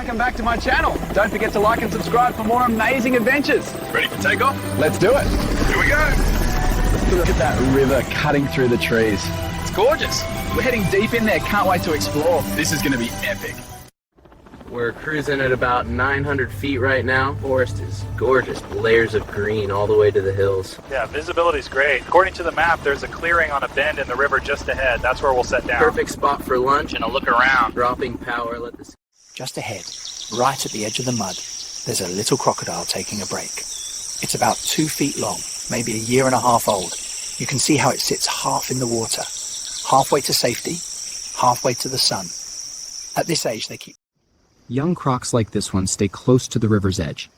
Welcome back to my channel. Don't forget to like and subscribe for more amazing adventures. Ready for takeoff? Let's do it. Here we go. Look at that river cutting through the trees. It's gorgeous. We're heading deep in there. Can't wait to explore. This is going to be epic. We're cruising at about 900 feet right now. Forest is gorgeous, layers of green all the way to the hills. Yeah, visibility's great. According to the map, there's a clearing on a bend in the river just ahead. That's where we'll set down. Perfect spot for lunch and a look around. Dropping power, let this. Just ahead, right at the edge of the mud, there's a little crocodile taking a break. It's about 2 feet long, maybe a year and a half old. You can see how it sits half in the water, halfway to safety, halfway to the sun. At this age, they keep... Young crocs like this one stay close to the river's edge.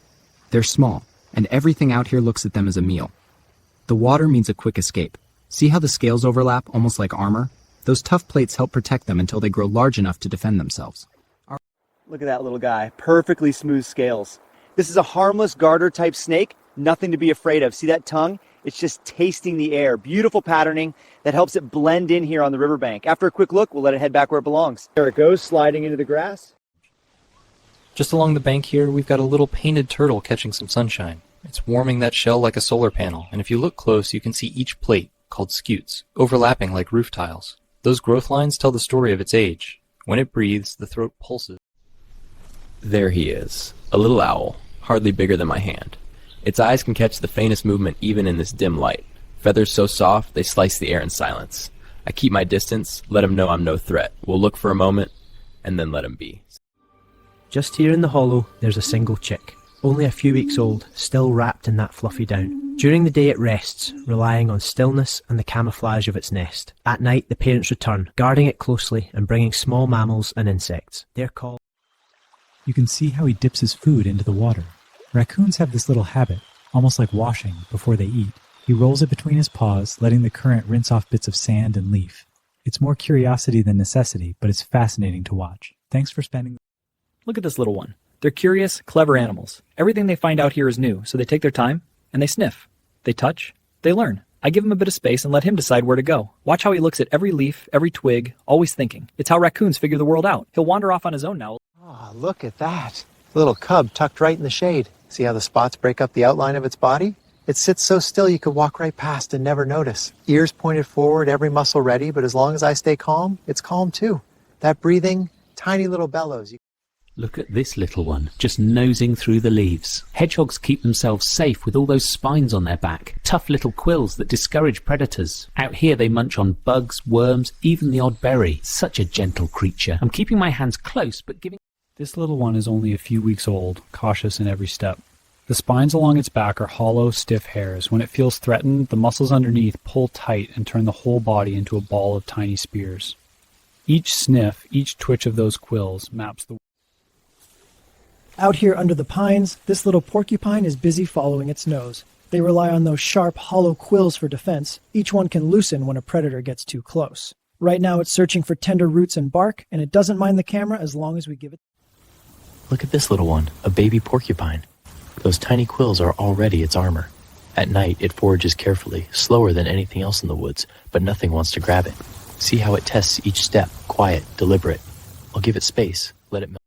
They're small, and everything out here looks at them as a meal. The water means a quick escape. See how the scales overlap, almost like armor? Those tough plates help protect them until they grow large enough to defend themselves. Look at that little guy, perfectly smooth scales. This is a harmless garter-type snake, nothing to be afraid of. See that tongue? It's just tasting the air. Beautiful patterning that helps it blend in here on the riverbank. After a quick look, we'll let it head back where it belongs. There it goes, sliding into the grass. Just along the bank here, we've got a little painted turtle catching some sunshine. It's warming that shell like a solar panel, and if you look close, you can see each plate, called scutes, overlapping like roof tiles. Those growth lines tell the story of its age. When it breathes, the throat pulses. There he is, a little owl, hardly bigger than my hand. Its eyes can catch the faintest movement even in this dim light. Feathers so soft, they slice the air in silence. I keep my distance, let him know I'm no threat. We'll look for a moment, and then let him be. Just here in the hollow, there's a single chick, only a few weeks old, still wrapped in that fluffy down. During the day it rests, relying on stillness and the camouflage of its nest. At night the parents return, guarding it closely and bringing small mammals and insects. They're called... You can see how he dips his food into the water. Raccoons have this little habit, almost like washing, before they eat. He rolls it between his paws, letting the current rinse off bits of sand and leaf. It's more curiosity than necessity, but it's fascinating to watch. Thanks for spending... Look at this little one. They're curious, clever animals. Everything they find out here is new, so they take their time, and they sniff. They touch. They learn. I give him a bit of space and let him decide where to go. Watch how he looks at every leaf, every twig, always thinking. It's how raccoons figure the world out. He'll wander off on his own now. Oh, look at that. The little cub tucked right in the shade. See how the spots break up the outline of its body? It sits so still you could walk right past and never notice. Ears pointed forward, every muscle ready, but as long as I stay calm, it's calm too. That breathing, tiny little bellows. Look at this little one, just nosing through the leaves. Hedgehogs keep themselves safe with all those spines on their back, tough little quills that discourage predators. Out here they munch on bugs, worms, even the odd berry. Such a gentle creature. I'm keeping my hands close, but giving... This little one is only a few weeks old, cautious in every step. The spines along its back are hollow, stiff hairs. When it feels threatened, the muscles underneath pull tight and turn the whole body into a ball of tiny spears. Each sniff, each twitch of those quills maps the... Out here under the pines, this little porcupine is busy following its nose. They rely on those sharp, hollow quills for defense. Each one can loosen when a predator gets too close. Right now it's searching for tender roots and bark, and it doesn't mind the camera as long as we give it... Look at this little one, a baby porcupine. Those tiny quills are already its armor. At night it forages carefully, slower than anything else in the woods, but nothing wants to grab it. See how it tests each step, quiet, deliberate. I'll give it space, let it melt.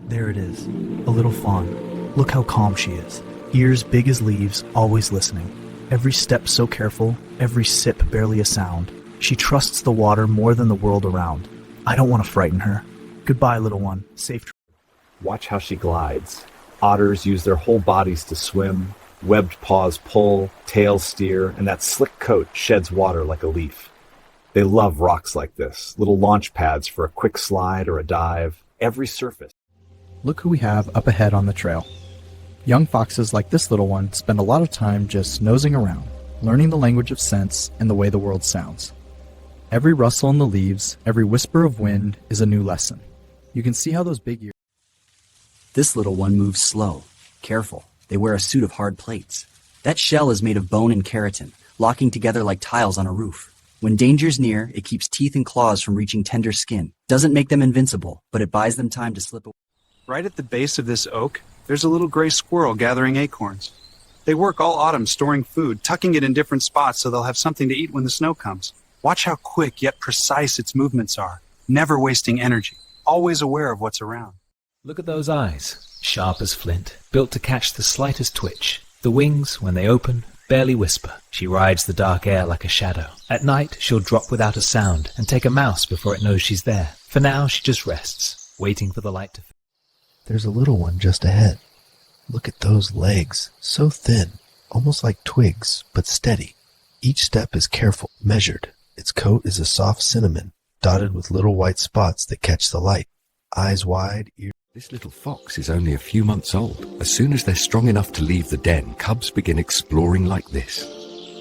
There it is, a little fawn. Look how calm she is. Ears big as leaves, always listening. Every step so careful, every sip barely a sound. She trusts the water more than the world around. I don't want to frighten her. Goodbye, little one. Safe. Watch how she glides. Otters use their whole bodies to swim. Webbed paws pull, tails steer, and that slick coat sheds water like a leaf. They love rocks like this, little launch pads for a quick slide or a dive. Every surface. Look who we have up ahead on the trail. Young foxes like this little one spend a lot of time just nosing around, learning the language of scents and the way the world sounds. Every rustle in the leaves, every whisper of wind is a new lesson. You can see how those big ears... This little one moves slow, careful. They wear a suit of hard plates. That shell is made of bone and keratin, locking together like tiles on a roof. When danger's near, it keeps teeth and claws from reaching tender skin. Doesn't make them invincible, but it buys them time to slip away. Right at the base of this oak, there's a little gray squirrel gathering acorns. They work all autumn storing food, tucking it in different spots so they'll have something to eat when the snow comes. Watch how quick yet precise its movements are, never wasting energy, always aware of what's around. Look at those eyes, sharp as flint, built to catch the slightest twitch. The wings, when they open, barely whisper. She rides the dark air like a shadow. At night, she'll drop without a sound and take a mouse before it knows she's there. For now, she just rests, waiting for the light to... There's a little one just ahead. Look at those legs, so thin, almost like twigs, but steady. Each step is careful, measured. Its coat is a soft cinnamon, dotted with little white spots that catch the light. Eyes wide, ears... This little fox is only a few months old. As soon as they're strong enough to leave the den, cubs begin exploring like this.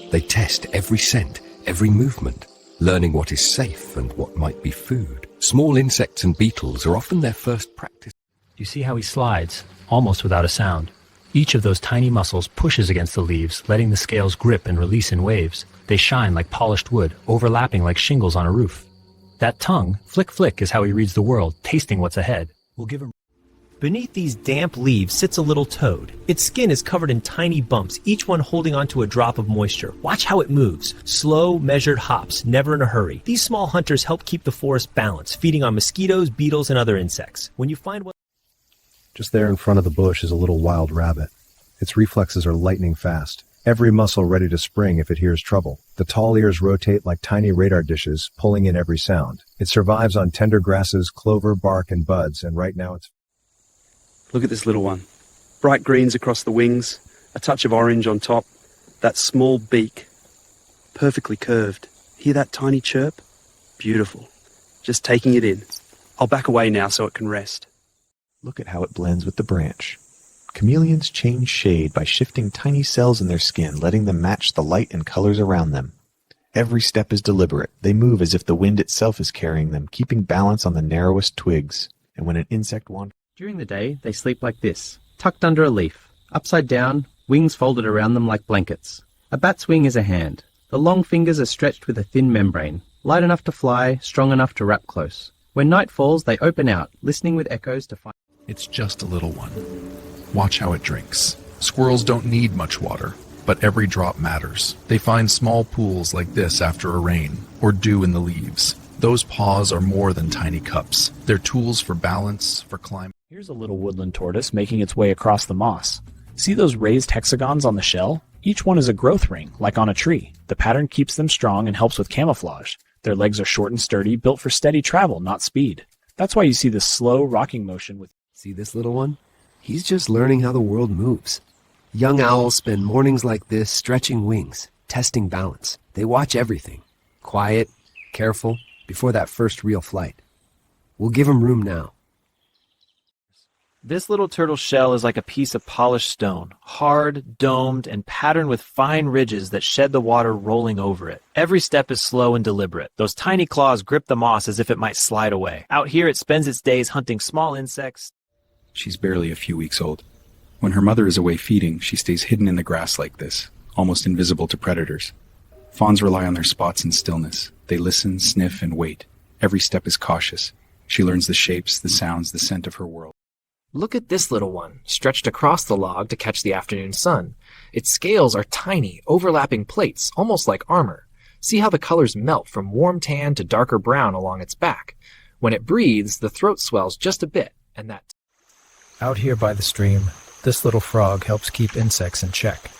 They test every scent, every movement, learning what is safe and what might be food. Small insects and beetles are often their first practice. You see how he slides, almost without a sound. Each of those tiny muscles pushes against the leaves, letting the scales grip and release in waves. They shine like polished wood, overlapping like shingles on a roof. That tongue, flick flick, is how he reads the world, tasting what's ahead. We'll give him... Beneath these damp leaves sits a little toad. Its skin is covered in tiny bumps, each one holding onto a drop of moisture. Watch how it moves. Slow, measured hops, never in a hurry. These small hunters help keep the forest balanced, feeding on mosquitoes, beetles, and other insects. When you find one... Just there in front of the bush is a little wild rabbit. Its reflexes are lightning fast. Every muscle ready to spring if it hears trouble. The tall ears rotate like tiny radar dishes, pulling in every sound. It survives on tender grasses, clover, bark, and buds, and right now it's... Look at this little one. Bright greens across the wings, a touch of orange on top, that small beak, perfectly curved. Hear that tiny chirp? Beautiful. Just taking it in. I'll back away now so it can rest. Look at how it blends with the branch. Chameleons change shade by shifting tiny cells in their skin, letting them match the light and colors around them. Every step is deliberate. They move as if the wind itself is carrying them, keeping balance on the narrowest twigs. And when an insect wanders... During the day, they sleep like this, tucked under a leaf, upside down, wings folded around them like blankets. A bat's wing is a hand. The long fingers are stretched with a thin membrane, light enough to fly, strong enough to wrap close. When night falls, they open out, listening with echoes to find... It's just a little one. Watch how it drinks. Squirrels don't need much water, but every drop matters. They find small pools like this after a rain, or dew in the leaves. Those paws are more than tiny cups. They're tools for balance, for climbing. Here's a little woodland tortoise making its way across the moss. See those raised hexagons on the shell? Each one is a growth ring, like on a tree. The pattern keeps them strong and helps with camouflage. Their legs are short and sturdy, built for steady travel, not speed. That's why you see this slow, rocking motion with... See this little one? He's just learning how the world moves. Young owls spend mornings like this stretching wings, testing balance. They watch everything. Quiet, careful, before that first real flight. We'll give him room now. This little turtle shell is like a piece of polished stone, hard, domed, and patterned with fine ridges that shed the water rolling over it. Every step is slow and deliberate. Those tiny claws grip the moss as if it might slide away. Out here, it spends its days hunting small insects. She's barely a few weeks old. When her mother is away feeding, she stays hidden in the grass like this, almost invisible to predators. Fawns rely on their spots and stillness. They listen, sniff, and wait. Every step is cautious. She learns the shapes, the sounds, the scent of her world. Look at this little one, stretched across the log to catch the afternoon sun. Its scales are tiny, overlapping plates, almost like armor. See how the colors melt from warm tan to darker brown along its back. When it breathes, the throat swells just a bit, and that... Out here by the stream, this little frog helps keep insects in check.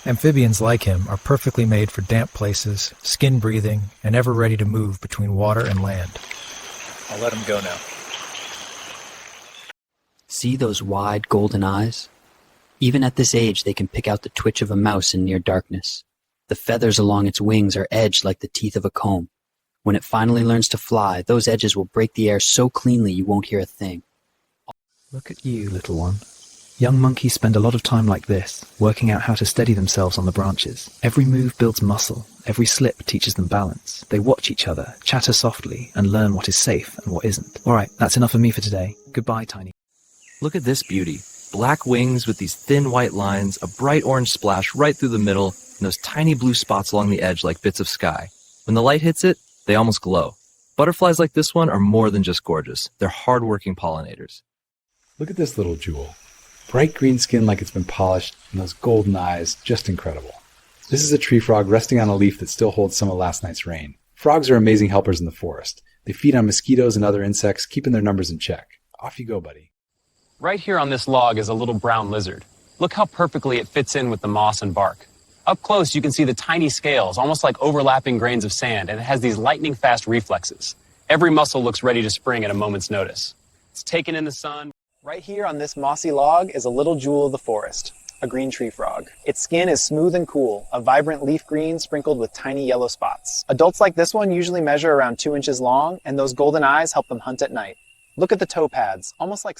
Amphibians like him are perfectly made for damp places, skin-breathing, and ever ready to move between water and land. I'll let him go now. See those wide golden eyes? Even at this age, they can pick out the twitch of a mouse in near darkness. The feathers along its wings are edged like the teeth of a comb. When it finally learns to fly, those edges will break the air so cleanly you won't hear a thing. Look at you, little one. Young monkeys spend a lot of time like this, working out how to steady themselves on the branches. Every move builds muscle. Every slip teaches them balance. They watch each other, chatter softly, and learn what is safe and what isn't. All right, that's enough of me for today. Goodbye, Tiny. Look at this beauty. Black wings with these thin white lines, a bright orange splash right through the middle, and those tiny blue spots along the edge like bits of sky. When the light hits it, they almost glow. Butterflies like this one are more than just gorgeous. They're hard-working pollinators. Look at this little jewel. Bright green skin like it's been polished, and those golden eyes, just incredible. This is a tree frog resting on a leaf that still holds some of last night's rain. Frogs are amazing helpers in the forest. They feed on mosquitoes and other insects, keeping their numbers in check. Off you go, buddy. Right here on this log is a little brown lizard. Look how perfectly it fits in with the moss and bark. Up close, you can see the tiny scales, almost like overlapping grains of sand, and it has these lightning-fast reflexes. Every muscle looks ready to spring at a moment's notice. It's taken in the sun. Right here on this mossy log is a little jewel of the forest, a green tree frog. Its skin is smooth and cool, a vibrant leaf green sprinkled with tiny yellow spots. Adults like this one usually measure around 2 inches long, and those golden eyes help them hunt at night. Look at the toe pads, almost like...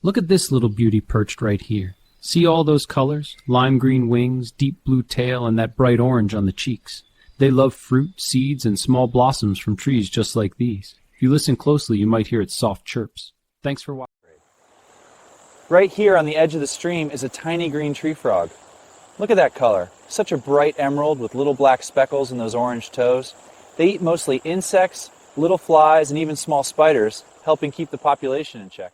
Look at this little beauty perched right here. See all those colors? Lime green wings, deep blue tail, and that bright orange on the cheeks. They love fruit, seeds, and small blossoms from trees just like these. If you listen closely, you might hear its soft chirps. Thanks for watching. Right here on the edge of the stream is a tiny green tree frog. Look at that color. Such a bright emerald with little black speckles in those orange toes. They eat mostly insects, little flies, and even small spiders, helping keep the population in check.